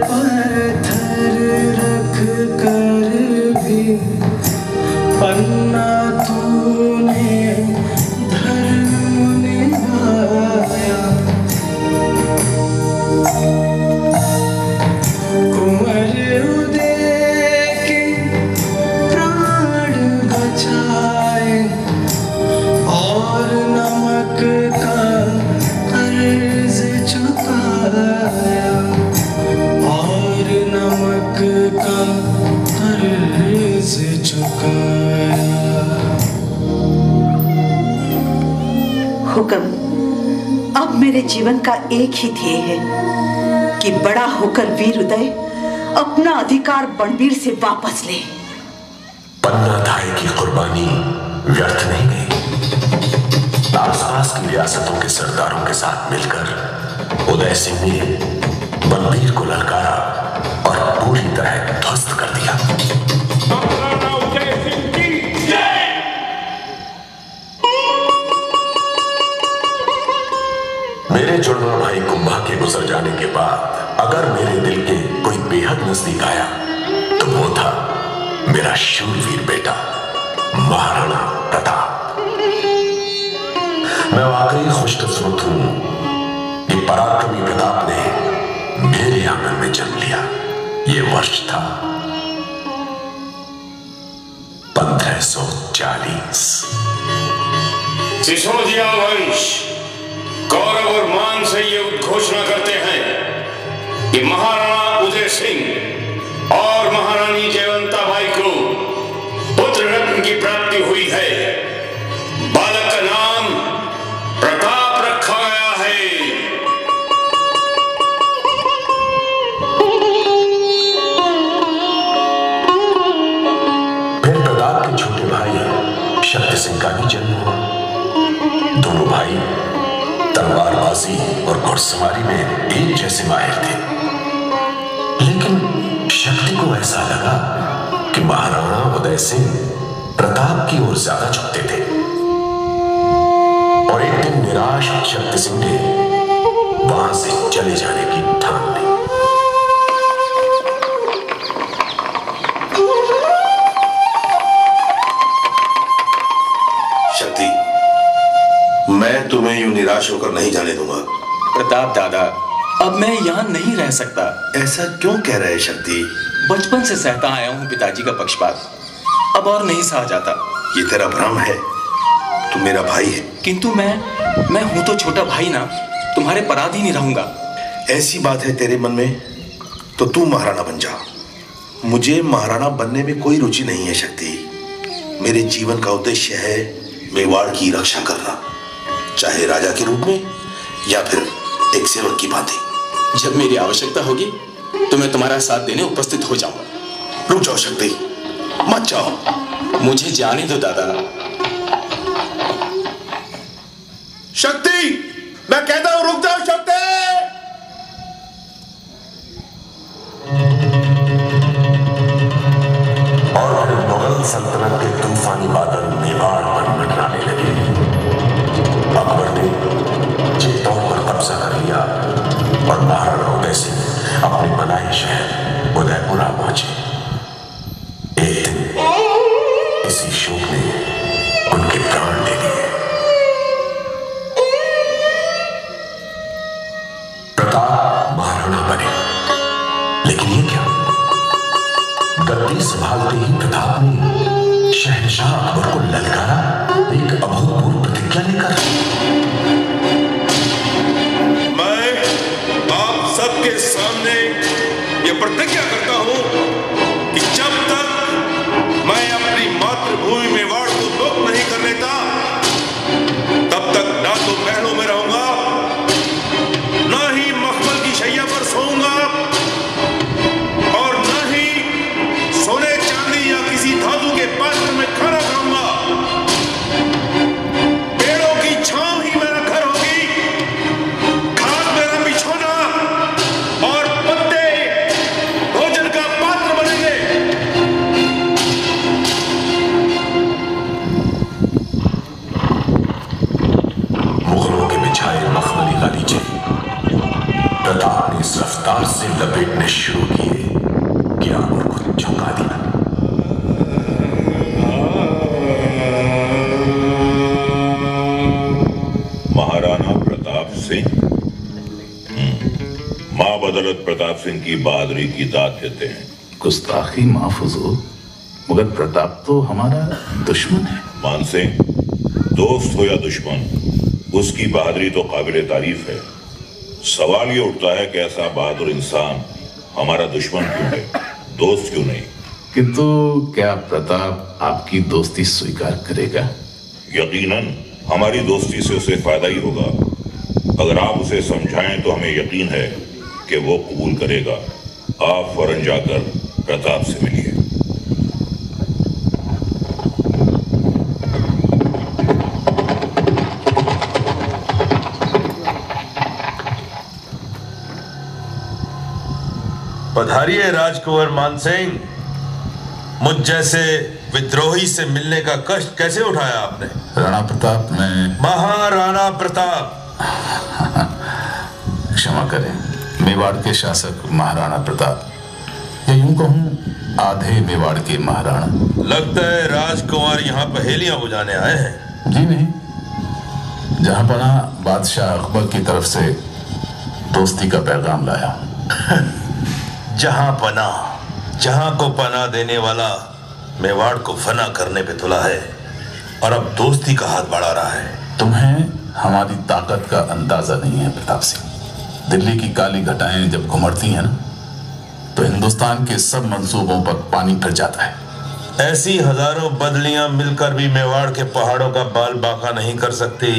पत्थर रख कर भी पन्ना तूने धर्म निभाया। कुंवर उदय के प्राण बचाए और नमक का कर्ज चुकाया, और नमक का कर्ज चुकाया। हुक्म, अब मेरे जीवन का एक ही ध्येय है कि बड़ा होकर वीर उदय अपना अधिकार बणवीर से वापस ले। पन्ना धाय की कुर्बानी व्यर्थ नहीं गई। आसपास की रियासतों के सरदारों के साथ मिलकर उदय सिंह ने बणवीर को ललकारा और पूरी तरह ध्वस्त कर दिया। मेरे जुड़वा भाई कुंभा के गुजर जाने के बाद अगर मेरे दिल के कोई बेहद नजदीक आया तो वो था मेरा शूरवीर बेटा महाराणा प्रताप। मैं वाकई खुशकिस्मत हूं कि पराक्रमी प्रताप ने मेरे आंगन में जन्म लिया। ये वर्ष था 1540। सिसोदिया वंश गौरव और मान से ये उद्घोषणा करते हैं कि महाराणा उदय सिंह और महारानी जयवंता बाई को पुत्र रत्न की प्राप्ति हुई है। बालक का नाम प्रताप रखा गया है। फिर प्रताप के छोटे भाई शक्ति सिंह का भी जन्म हुआ। दोनों भाई तलवारबाजी और घुड़सवारी में एक जैसे माहिर थे, लेकिन शक्ति को ऐसा लगा कि महाराणा उदय सिंह प्रताप की ओर ज्यादा झुकते थे और एक दिन निराश शक्ति सिंह ने वहां से चले जाने की ठान ली। शक्ति, मैं तुम्हें यूं निराश होकर नहीं जाने दूंगा। प्रताप दादा, अब मैं यहाँ नहीं रह सकता। ऐसा क्यों कह रहे शक्ति? बचपन से सहता आया हूँ पिताजी का पक्षपात, अब और नहीं सहा जाता। ये तेरा भ्रम है, तू मेरा भाई है। किंतु मैं हूँ तो छोटा भाई ना, तुम्हारे पराधीन ही रहूंगा। ऐसी बात है तेरे मन में तो तू महाराणा बन जा। मुझे महाराणा बनने में कोई रुचि नहीं है शक्ति। मेरे जीवन का उद्देश्य है मेवाड़ की रक्षा करना, चाहे राजा के रूप में या फिर एक सेवक की भांति। जब मेरी आवश्यकता होगी तो मैं तुम्हारा साथ देने उपस्थित हो जाऊंगा। रुक जाओ शक्ति, मत जाओ। मुझे जाने दो दादा। शक्ति, मैं कहता हूं रुक जाओ शक्ति। और फिर मुगल सल्तनत के तूफानी बादल मेवाड़ पर मंडराने लगे। अकबर ने चित्तौड़ पर कब्जा कर लिया और महाराणा उदय सिंह अपने बनाए शहर उदयपुरा पहुंचे। एक दिन इसी शोक ने उनके प्राण ले लिए। प्रताप महाराणा बने, लेकिन ये क्या? गद्दी संभालते ही प्रताप ने शहंशाह अकबर को ललकारा एक अभूतपूर्व प्रतिज्ञा लेकर। मैं आप सबके सामने ये प्रतिज्ञा करता हूं कि जब तक मैं अपनी मातृभूमि मेवाड़ को लोप नहीं कर लेता, तब तक ना तो महलों में रहूंगा, ना ही मखमल की शैया पर सोऊंगा, और ना ही सोने चांदी या किसी धातु के पात्र में खाना खाऊंगा। पेड़ों की छां रफ्तार से लपेटने शुरू किए कि आमर को झुका दिया। महाराणा प्रताप सिंह मां बदौलत प्रताप सिंह की बहादुरी की दाद देते हैं। गुस्ताखी माफ हुजूर, मगर प्रताप तो हमारा दुश्मन है। मान सिंह, दोस्त हो या दुश्मन, उसकी बहादुरी तो काबिल तारीफ है। सवाल ये उठता है कि ऐसा बहादुर इंसान हमारा दुश्मन क्यों है, दोस्त क्यों नहीं? किंतु क्या प्रताप आपकी दोस्ती स्वीकार करेगा? यकीनन हमारी दोस्ती से उसे फायदा ही होगा। अगर आप उसे समझाएं तो हमें यकीन है कि वो कबूल करेगा। आप फौरन जाकर प्रताप से मिलिए। पधारिए राजकुंवर मानसिंह। मुझ जैसे विद्रोही से मिलने का कष्ट कैसे उठाया आपने? राणा प्रताप, मैं महाराणा प्रताप। क्षमा करें, मेवाड़ के शासक महाराणा प्रताप, या यूं कहूं आधे मेवाड़ के महाराणा। लगता है राजकुमार यहाँ पहेलियां बुझाने आए हैं। जी नहीं, जहां पना बादशाह अकबर की तरफ से दोस्ती का पैगाम लाया हूं। जहां को पना देने वाला मेवाड़ को फना करने पे तुला है, और अब दोस्ती का हाथ बढ़ा रहा है। तुम्हें हमारी ताकत का अंदाजा नहीं है प्रताप सिंह। दिल्ली की काली घटाएं जब घुमड़ती हैं ना, तो हिंदुस्तान के सब मंसूबों पर पानी फिर जाता है। ऐसी हजारों बदलियां मिलकर भी मेवाड़ के पहाड़ों का बाल बांका नहीं कर सकती।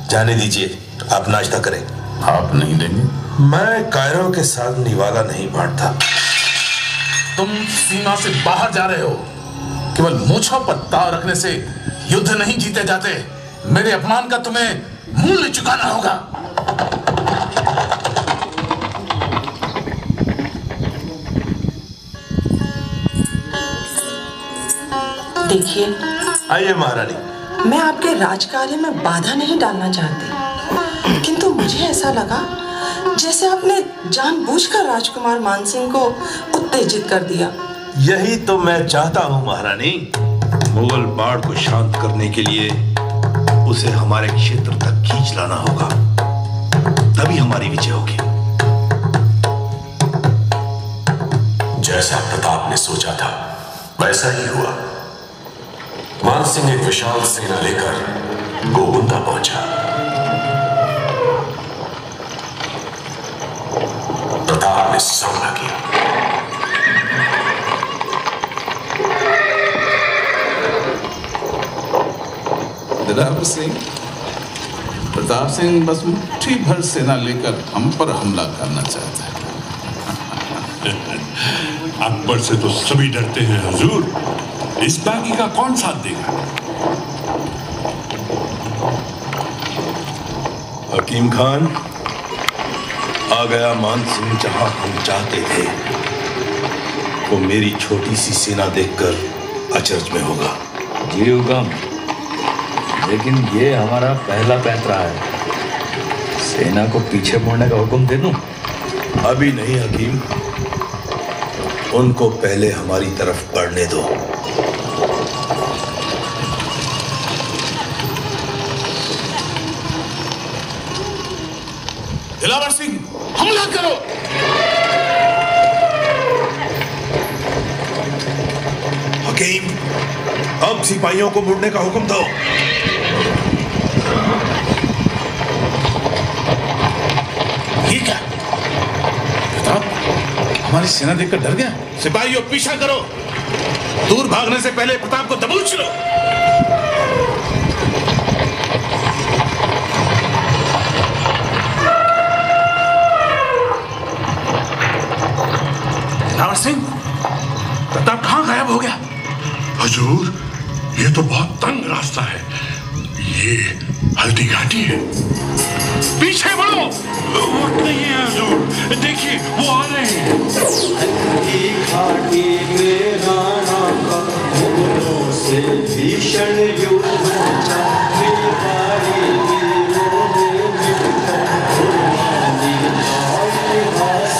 जाने दीजिए, आप नाश्ता करें। आप नहीं लेंगे? मैं कायरों के साथ निवाला नहीं बांटता। तुम सीमा से बाहर जा रहे हो। केवल मूंछों पर ताव रखने से युद्ध नहीं जीते जाते। मेरे अपमान का तुम्हें मूल्य चुकाना होगा। देखिए, आइए महारानी। मैं आपके राजकार्य में बाधा नहीं डालना चाहती, किंतु मुझे ऐसा लगा जैसे आपने जानबूझकर राजकुमार मानसिंह को उत्तेजित कर दिया। यही तो मैं चाहता हूँ महारानी। मुगल बाढ़ को शांत करने के लिए उसे हमारे क्षेत्र तक खींच लाना होगा, तभी हमारी विजय होगी। जैसा प्रताप ने सोचा था वैसा ही हुआ। मानसिंह एक विशाल सेना लेकर गोविंदा पहुंचा। प्रताप ने सामना किया। दिलावर सिंह, प्रताप सिंह बस मुट्ठी भर सेना लेकर हम पर हमला करना चाहता है। अकबर से तो सभी डरते हैं हुजूर, इस बाकी का कौन साथ देगा? हकीम खान, आ गया मानसिंह जहां हम चाहते थे। वो मेरी छोटी सी सेना देखकर अचरज में होगा। जी हुकम, लेकिन ये हमारा पहला पैंतरा है। सेना को पीछे मुड़ने का हुक्म दे दूं? अभी नहीं हकीम, उनको पहले हमारी तरफ बढ़ने दो। दिलावर सिंह, हमला करो। हकीम, अब सिपाहियों को मुड़ने का हुक्म दो। ये क्या? प्रताप हमारी सेना देखकर डर गया। सिपाहियों, पीछा करो। दूर भागने से पहले प्रताप को दबोच लो। दिलावर सिंह, प्रताप कहाँ गायब हो गया? हुजूर, ये तो बहुत तंग रास्ता है। ये हल्दी घाटी है। पीछे बढ़ो। वक्त नहीं है हुजूर, देखिए वो आ रहे हैं। हल्दी घाटी में राणा का मुगलों से भीषण युद्ध मचा। मेवाड़ी वीरों ने मिलकर कुर्बानी का इतिहास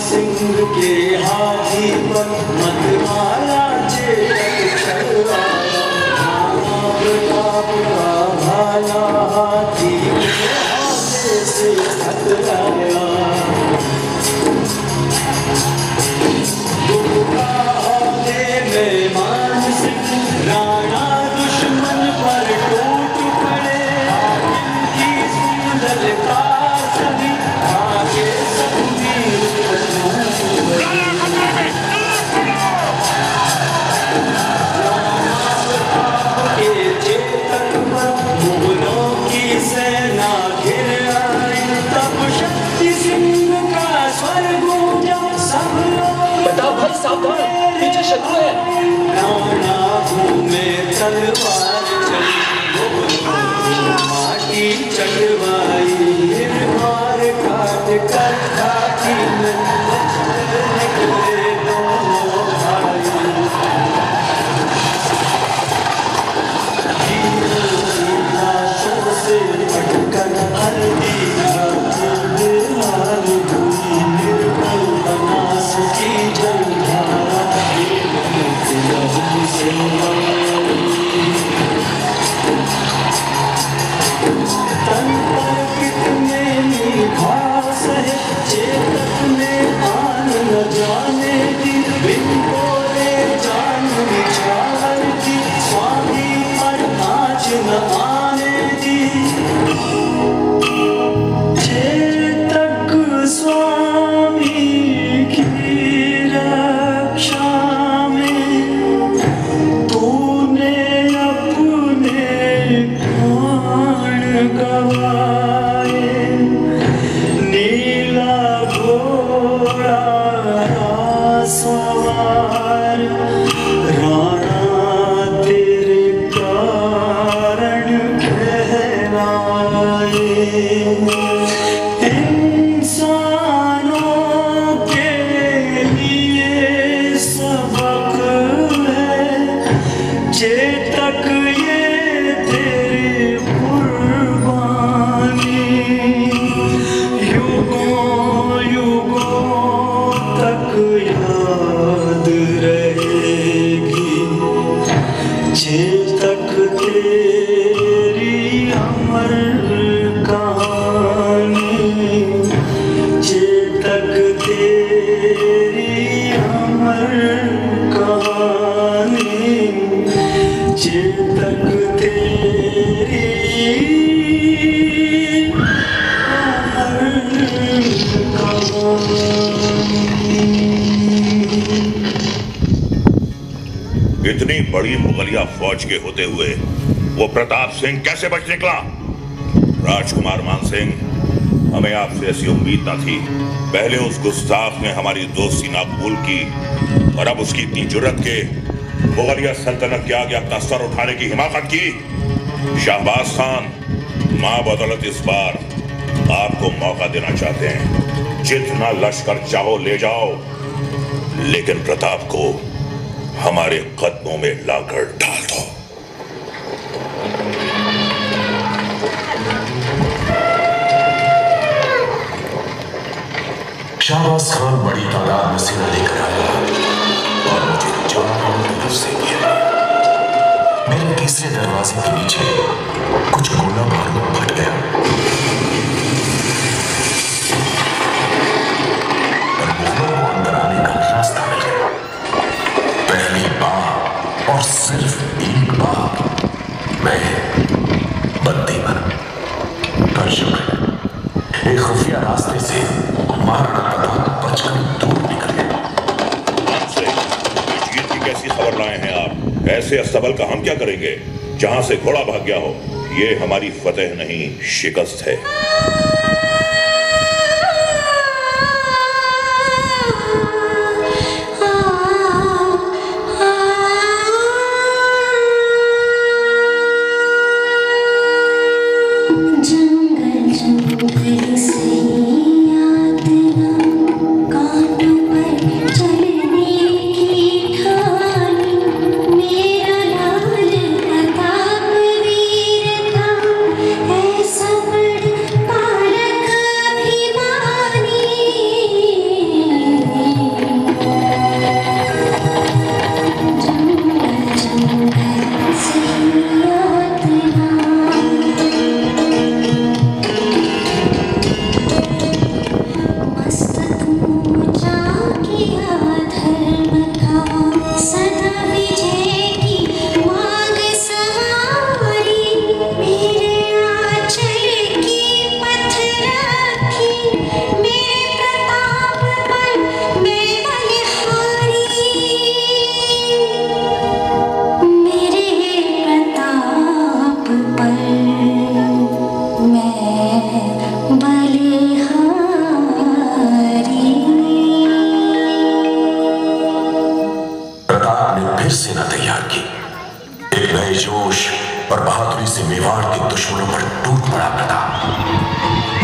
सिंह के हाथी पर मतवाला चेतक चढ़वाया, राणा प्रताप का भाला हाथी के हाथे से टकराया। मान सिंह राणा दुश्मन पर टूट पड़े, इनकी सुन ललकार सभी आगे सब वीर के चेतक पर मुगलों की सेना घिर आई, तब शक्ति सिंह का स्वर गूंजा, सब लोग बताओ भाई सावधान, पीछे शत्रु है। राणा घूमे तलवार चली, माटी चढ़वाई, निर्मार काट कर खाकी में निकले दोनों भाई। लाशों से पटकर हल्दी हाल हुई, निर्मल बनास की जलधारा तन पर कितने घास है, चेतक में आन न जाने दी, बिन बोले जान निछावर की, स्वामी पर आँच न आने दी। चेतक स्वामी की रक्षा गवाए, नीला घोड़ा सवार, राणा तेरे कारण कहलाए। इंसानों के लिए सबक है, चेतक ये तेरी युगों युगों तक याद रहेगी, चेतक तेरी अमर कहानी, चेतक तेरी अमर कहानी, चेतक तेरी इतनी बड़ी मुगलिया फौज के होते हुए वो प्रताप सिंह कैसे बच निकला? राजकुमार मान सिंह, हमें आपसे ऐसी उम्मीद न थी। पहले उस गुस्ताख ने हमारी दोस्ती ना कबूल की और अब उसकी इतनी जुर्रत के मुगलिया सल्तनत के आगे अपना सर उठाने की हिमाकत की। शाहबाज खान, मां बदौलत इस बार आपको मौका देना चाहते हैं, जितना लश्कर चाहो ले जाओ, लेकिन प्रताप को हमारे कदमों में लाकर डाल दो। शाहबाज खान बड़ी तादाद में सेना लेकर आया और मुझे चारों तरफ से घेरा। मेरे तीसरे दरवाजे के नीचे कुछ गोला बारूद फट गया और मुगलों को अंदर आने का रास्ता मिल गया। पहली बार और सिर्फ एक बार मैं बंदी बना। पर शुक्र, एक खुफिया रास्ते से महाराणा प्रताप बचकर दूर निकल गए। जीत की कैसी खबर लाए हैं आप? ऐसे अस्तबल का हम क्या करेंगे? जहां से घोड़ा भाग गया हो, ये हमारी फतेह नहीं शिकस्त है। ऐसा बड़ मेवाड़ के दुश्मनों पर टूट पड़ा प्रताप।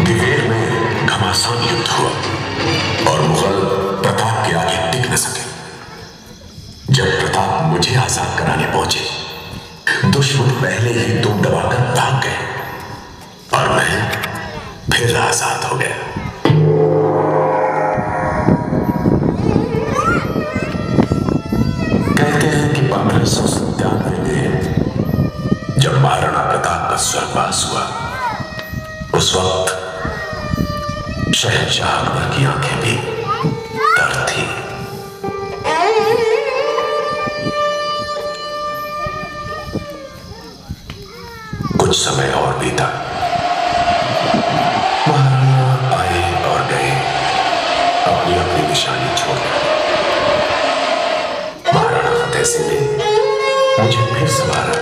दिवेर में घमासान युद्ध हुआ और मुगल प्रताप के आगे टिक न सके। जब प्रताप मुझे आजाद कराने पहुंचे, दुश्मन पहले ही तुम दबाकर भाग गए और मैं फिर आजाद हो गया। कहते हैं कि 1597 में जब महाराणा प्रताप का स्वर्गवास हुआ, उस वक्त शहंशाह अकबर की आंखें भी तर थी। कुछ समय और बीता, महाराणा आए और गए अपनी अपनी निशानी छोड़। महाराणा फतेह सिंह ने मुझे फिर संभाला